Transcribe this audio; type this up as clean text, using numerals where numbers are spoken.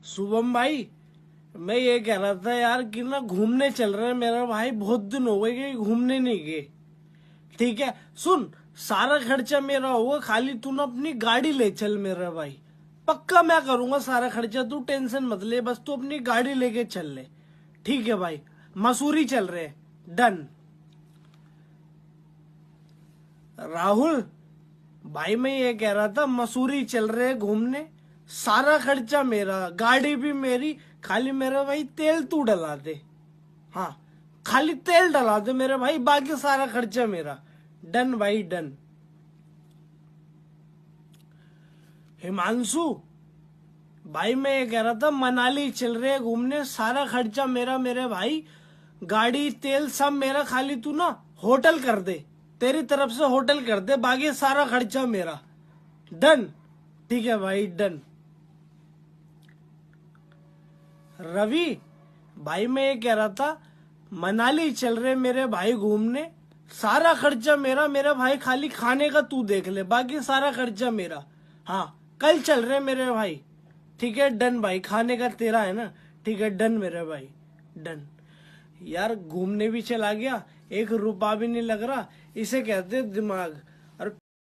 शुभम भाई, मैं ये कह रहा था यार कि ना घूमने चल रहे हैं मेरा भाई, बहुत दिन हो गए कि घूमने नहीं गए। ठीक है, सुन, सारा खर्चा मेरा होगा, खाली तू ना अपनी गाड़ी ले चल मेरा भाई। पक्का मैं करूंगा सारा खर्चा, तू टेंशन मत ले, बस तू अपनी गाड़ी लेके चल ले। ठीक है भाई, मसूरी चल रहे हैं, डन। राहुल भाई, मैं ये कह रहा था मसूरी चल रहे हैं घूमने, सारा खर्चा मेरा, गाड़ी भी मेरी, खाली मेरा भाई तेल तू डला दे। हाँ, खाली तेल डला दे मेरे भाई, बाकी सारा खर्चा मेरा। डन भाई, डन। हिमांशु भाई, मैं ये कह रहा था मनाली चल रहे हैं घूमने, सारा खर्चा मेरा मेरे भाई, गाड़ी तेल सब मेरा, खाली तू ना होटल कर दे, तेरी तरफ से होटल कर दे, बाकी सारा खर्चा मेरा। डन। ठीक है भाई, डन। रवि भाई, मैं ये कह रहा था मनाली चल रहे मेरे भाई घूमने, सारा खर्चा मेरा मेरे भाई, खाली खाने का तू देख ले, बाकी सारा खर्चा मेरा। हाँ, कल चल रहे मेरे भाई। ठीक है, डन भाई, खाने का तेरा है ना। ठीक है, डन मेरे भाई, डन। यार घूमने भी चला गया, 1 रुपया भी नहीं लग रहा, इसे कहते दिमाग।